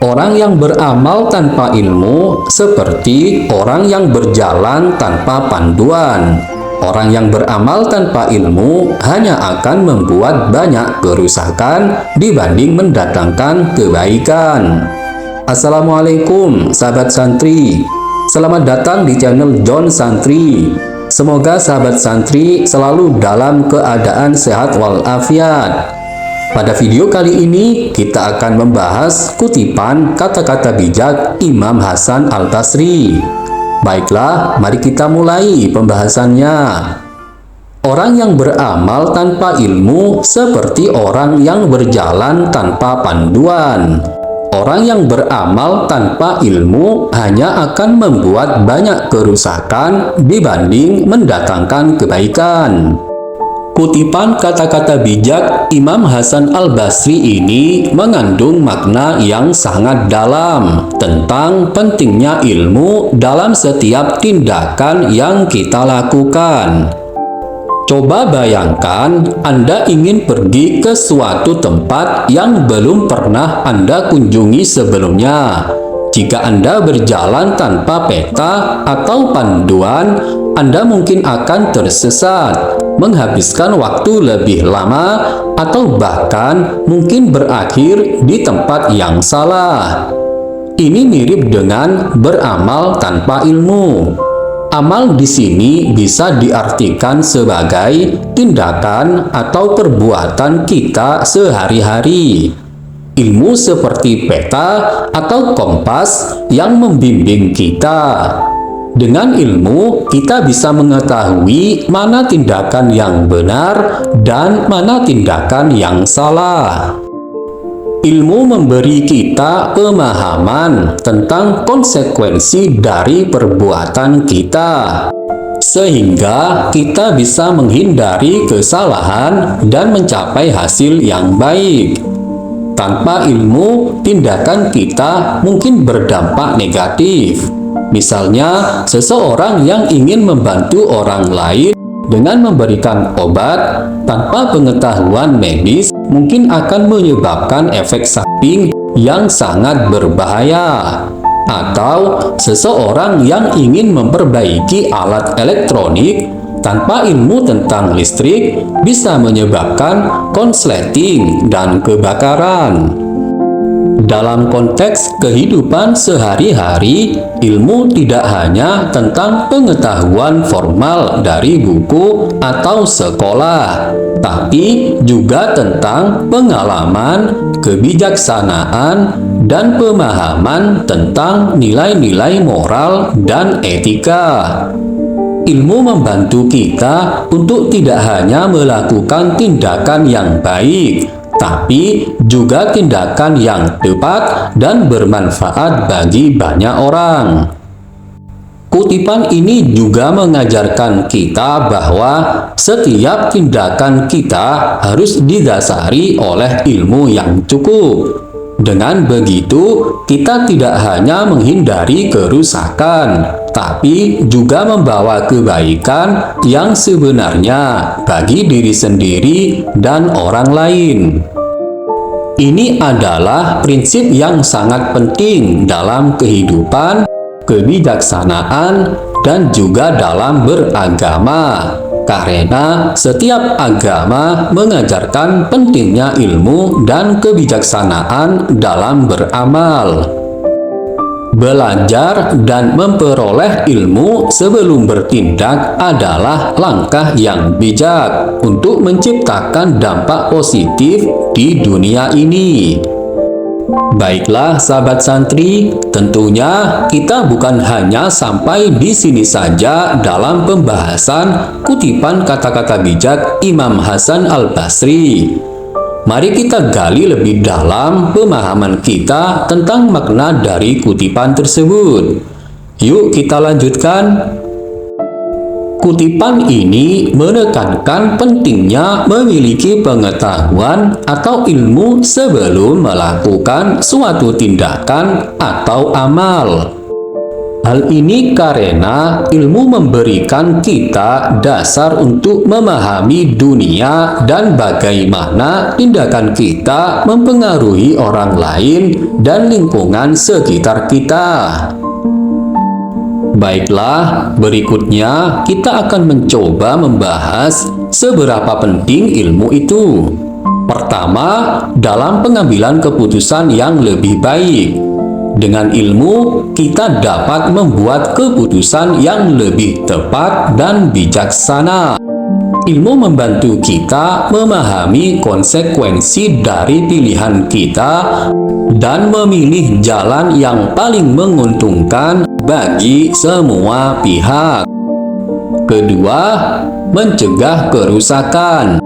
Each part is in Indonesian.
Orang yang beramal tanpa ilmu seperti orang yang berjalan tanpa panduan. Orang yang beramal tanpa ilmu hanya akan membuat banyak kerusakan dibanding mendatangkan kebaikan. Assalamualaikum sahabat santri. Selamat datang di channel John Santri. Semoga sahabat santri selalu dalam keadaan sehat walafiat. Pada video kali ini kita akan membahas kutipan kata-kata bijak Imam Hasan Al-Basri. Baiklah, mari kita mulai pembahasannya. Orang yang beramal tanpa ilmu seperti orang yang berjalan tanpa panduan. Orang yang beramal tanpa ilmu hanya akan membuat banyak kerusakan dibanding mendatangkan kebaikan. Kutipan kata-kata bijak Imam Hasan Al-Basri ini mengandung makna yang sangat dalam tentang pentingnya ilmu dalam setiap tindakan yang kita lakukan. Coba bayangkan Anda ingin pergi ke suatu tempat yang belum pernah Anda kunjungi sebelumnya. Jika Anda berjalan tanpa peta atau panduan, Anda mungkin akan tersesat, menghabiskan waktu lebih lama, atau bahkan mungkin berakhir di tempat yang salah. Ini mirip dengan beramal tanpa ilmu. Amal di sini bisa diartikan sebagai tindakan atau perbuatan kita sehari-hari. Ilmu seperti peta atau kompas yang membimbing kita. Dengan ilmu, kita bisa mengetahui mana tindakan yang benar dan mana tindakan yang salah. Ilmu memberi kita pemahaman tentang konsekuensi dari perbuatan kita, sehingga kita bisa menghindari kesalahan dan mencapai hasil yang baik. Tanpa ilmu, tindakan kita mungkin berdampak negatif. Misalnya, seseorang yang ingin membantu orang lain dengan memberikan obat tanpa pengetahuan medis mungkin akan menyebabkan efek samping yang sangat berbahaya. Atau seseorang yang ingin memperbaiki alat elektronik tanpa ilmu tentang listrik bisa menyebabkan konsleting dan kebakaran. Dalam konteks kehidupan sehari-hari, ilmu tidak hanya tentang pengetahuan formal dari buku atau sekolah, tapi juga tentang pengalaman, kebijaksanaan, dan pemahaman tentang nilai-nilai moral dan etika. Ilmu membantu kita untuk tidak hanya melakukan tindakan yang baik, tapi juga tindakan yang tepat dan bermanfaat bagi banyak orang. Kutipan ini juga mengajarkan kita bahwa setiap tindakan kita harus didasari oleh ilmu yang cukup. Dengan begitu, kita tidak hanya menghindari kerusakan, tapi juga membawa kebaikan yang sebenarnya bagi diri sendiri dan orang lain. Ini adalah prinsip yang sangat penting dalam kehidupan, kebijaksanaan, dan juga dalam beragama. Karena setiap agama mengajarkan pentingnya ilmu dan kebijaksanaan dalam beramal. Belajar dan memperoleh ilmu sebelum bertindak adalah langkah yang bijak untuk menciptakan dampak positif di dunia ini. Baiklah sahabat santri, tentunya kita bukan hanya sampai di sini saja dalam pembahasan kutipan kata-kata bijak Imam Hasan Al-Basri. Mari kita gali lebih dalam pemahaman kita tentang makna dari kutipan tersebut. Yuk kita lanjutkan. Kutipan ini menekankan pentingnya memiliki pengetahuan atau ilmu sebelum melakukan suatu tindakan atau amal. Hal ini karena ilmu memberikan kita dasar untuk memahami dunia dan bagaimana tindakan kita mempengaruhi orang lain dan lingkungan sekitar kita. Baiklah, berikutnya kita akan mencoba membahas seberapa penting ilmu itu. Pertama, dalam pengambilan keputusan yang lebih baik. Dengan ilmu, kita dapat membuat keputusan yang lebih tepat dan bijaksana. Ilmu membantu kita memahami konsekuensi dari pilihan kita dan memilih jalan yang paling menguntungkan bagi semua pihak. Kedua, mencegah kerusakan.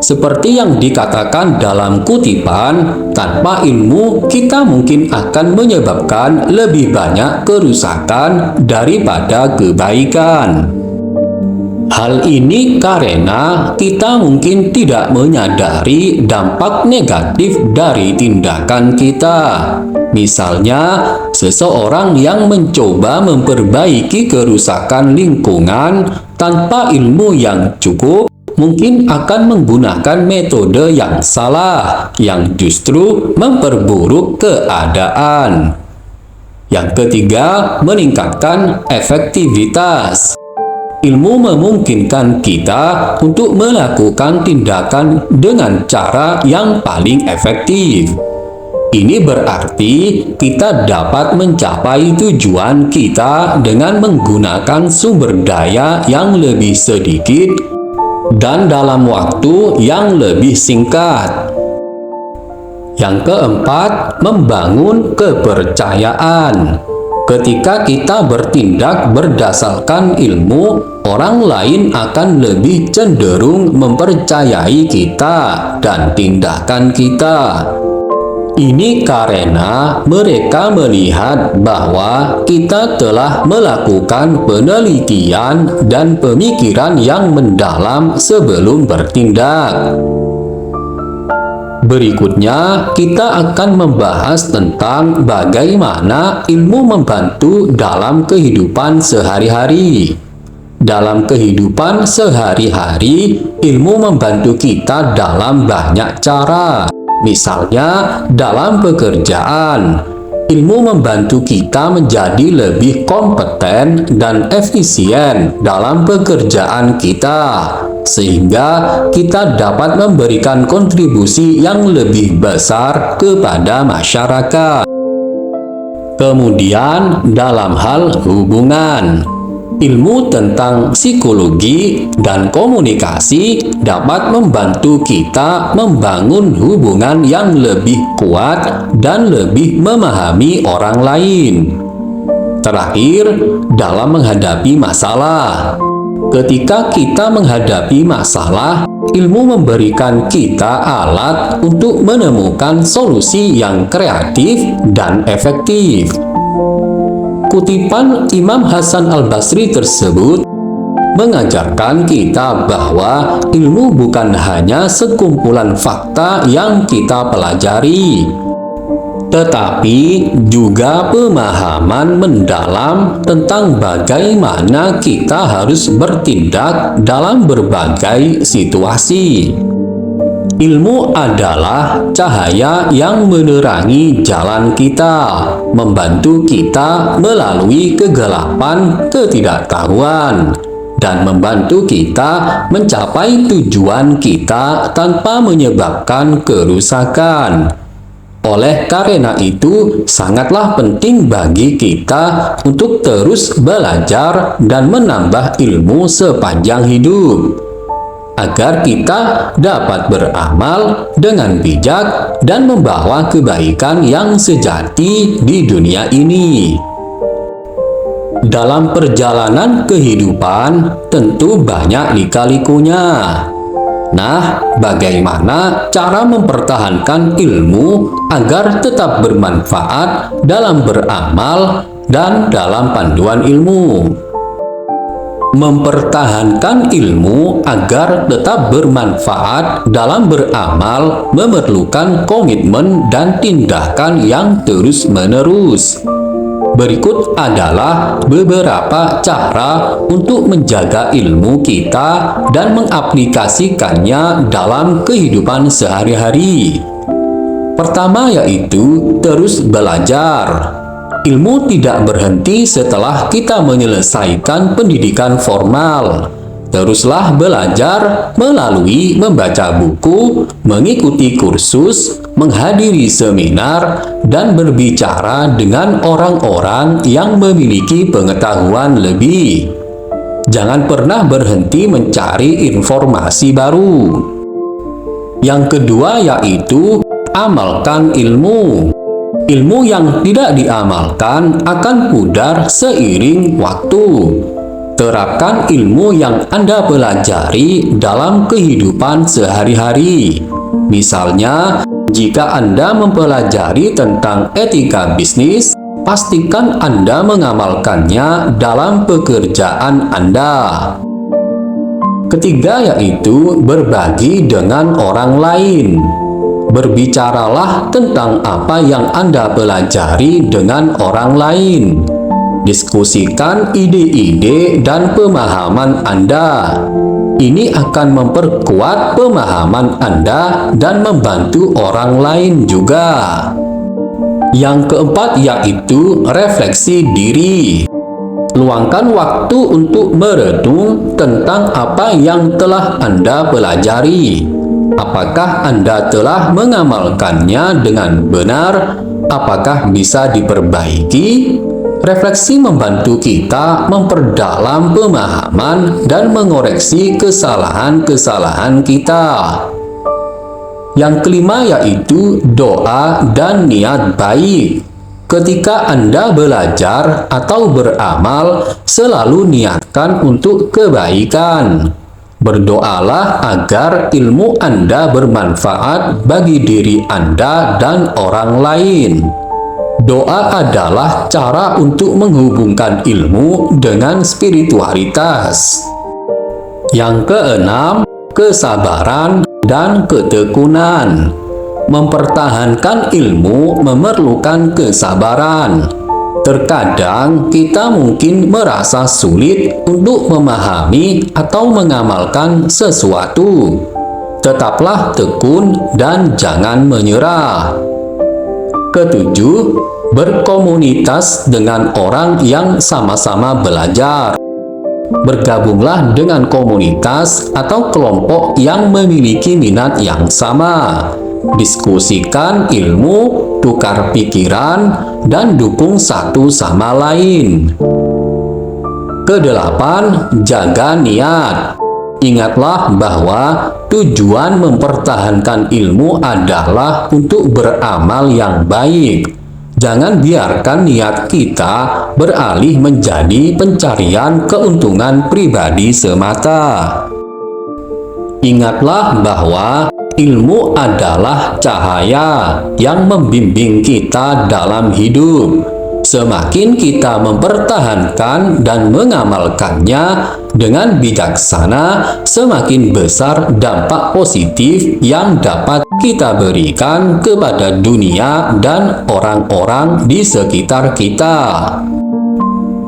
Seperti yang dikatakan dalam kutipan, tanpa ilmu kita mungkin akan menyebabkan lebih banyak kerusakan daripada kebaikan. Hal ini karena kita mungkin tidak menyadari dampak negatif dari tindakan kita. Misalnya, seseorang yang mencoba memperbaiki kerusakan lingkungan tanpa ilmu yang cukup mungkin akan menggunakan metode yang salah, yang justru memperburuk keadaan. Yang ketiga, meningkatkan efektivitas. Ilmu memungkinkan kita untuk melakukan tindakan dengan cara yang paling efektif. Ini berarti kita dapat mencapai tujuan kita dengan menggunakan sumber daya yang lebih sedikit dan dalam waktu yang lebih singkat. Yang keempat, membangun kepercayaan. Ketika kita bertindak berdasarkan ilmu, orang lain akan lebih cenderung mempercayai kita dan tindakan kita. Ini karena mereka melihat bahwa kita telah melakukan penelitian dan pemikiran yang mendalam sebelum bertindak. Berikutnya, kita akan membahas tentang bagaimana ilmu membantu dalam kehidupan sehari-hari. Dalam kehidupan sehari-hari, ilmu membantu kita dalam banyak cara. Misalnya, dalam pekerjaan, ilmu membantu kita menjadi lebih kompeten dan efisien dalam pekerjaan kita, sehingga kita dapat memberikan kontribusi yang lebih besar kepada masyarakat. Kemudian, dalam hal hubungan, ilmu tentang psikologi dan komunikasi dapat membantu kita membangun hubungan yang lebih kuat dan lebih memahami orang lain. Terakhir, dalam menghadapi masalah. Ketika kita menghadapi masalah, ilmu memberikan kita alat untuk menemukan solusi yang kreatif dan efektif. Kutipan Imam Hasan Al-Basri tersebut mengajarkan kita bahwa ilmu bukan hanya sekumpulan fakta yang kita pelajari, tetapi juga pemahaman mendalam tentang bagaimana kita harus bertindak dalam berbagai situasi. Ilmu adalah cahaya yang menerangi jalan kita, membantu kita melalui kegelapan ketidaktahuan, dan membantu kita mencapai tujuan kita tanpa menyebabkan kerusakan. Oleh karena itu, sangatlah penting bagi kita untuk terus belajar dan menambah ilmu sepanjang hidup, agar kita dapat beramal dengan bijak dan membawa kebaikan yang sejati di dunia ini. Dalam perjalanan kehidupan, tentu banyak lika-likunya. Nah, bagaimana cara mempertahankan ilmu agar tetap bermanfaat dalam beramal dan dalam panduan ilmu? Mempertahankan ilmu agar tetap bermanfaat dalam beramal memerlukan komitmen dan tindakan yang terus-menerus. Berikut adalah beberapa cara untuk menjaga ilmu kita dan mengaplikasikannya dalam kehidupan sehari-hari. Pertama yaitu terus belajar. Ilmu tidak berhenti setelah kita menyelesaikan pendidikan formal. Teruslah belajar melalui membaca buku, mengikuti kursus, menghadiri seminar, dan berbicara dengan orang-orang yang memiliki pengetahuan lebih. Jangan pernah berhenti mencari informasi baru. Yang kedua yaitu amalkan ilmu. Ilmu yang tidak diamalkan akan pudar seiring waktu. Terapkan ilmu yang Anda pelajari dalam kehidupan sehari-hari. Misalnya, jika Anda mempelajari tentang etika bisnis, pastikan Anda mengamalkannya dalam pekerjaan Anda. Ketiga yaitu berbagi dengan orang lain. Berbicaralah tentang apa yang Anda pelajari dengan orang lain. Diskusikan ide-ide dan pemahaman Anda. Ini akan memperkuat pemahaman Anda dan membantu orang lain juga. Yang keempat yaitu refleksi diri. Luangkan waktu untuk merenung tentang apa yang telah Anda pelajari. Apakah Anda telah mengamalkannya dengan benar? Apakah bisa diperbaiki? Refleksi membantu kita memperdalam pemahaman dan mengoreksi kesalahan-kesalahan kita. Yang kelima yaitu doa dan niat baik. Ketika Anda belajar atau beramal, selalu niatkan untuk kebaikan. Berdoalah agar ilmu Anda bermanfaat bagi diri Anda dan orang lain. Doa adalah cara untuk menghubungkan ilmu dengan spiritualitas. Yang keenam, kesabaran dan ketekunan. Mempertahankan ilmu memerlukan kesabaran. Terkadang kita mungkin merasa sulit untuk memahami atau mengamalkan sesuatu. Tetaplah tekun dan jangan menyerah. Ketujuh, berkomunitas dengan orang yang sama-sama belajar. Bergabunglah dengan komunitas atau kelompok yang memiliki minat yang sama. Diskusikan ilmu, tukar pikiran, dan dukung satu sama lain. Kedelapan, jaga niat. Ingatlah bahwa tujuan mempertahankan ilmu adalah untuk beramal yang baik. Jangan biarkan niat kita beralih menjadi pencarian keuntungan pribadi semata. Ingatlah bahwa ilmu adalah cahaya yang membimbing kita dalam hidup. Semakin kita mempertahankan dan mengamalkannya dengan bijaksana, semakin besar dampak positif yang dapat kita berikan kepada dunia dan orang-orang di sekitar kita.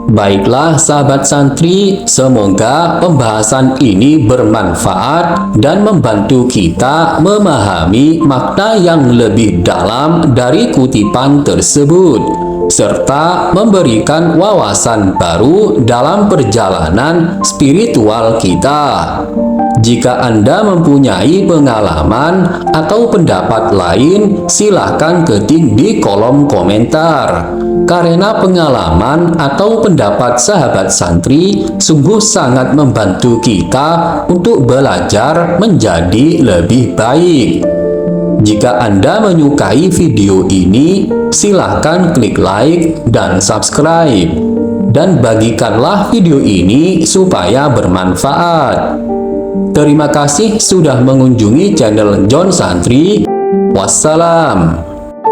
Baiklah sahabat santri, semoga pembahasan ini bermanfaat dan membantu kita memahami makna yang lebih dalam dari kutipan tersebut, serta memberikan wawasan baru dalam perjalanan spiritual kita. Jika Anda mempunyai pengalaman atau pendapat lain, silakan ketik di kolom komentar. Karena pengalaman atau pendapat sahabat santri sungguh sangat membantu kita untuk belajar menjadi lebih baik. Jika Anda menyukai video ini, silakan klik like dan subscribe. Dan bagikanlah video ini supaya bermanfaat. Terima kasih sudah mengunjungi channel John Santri. Wassalam.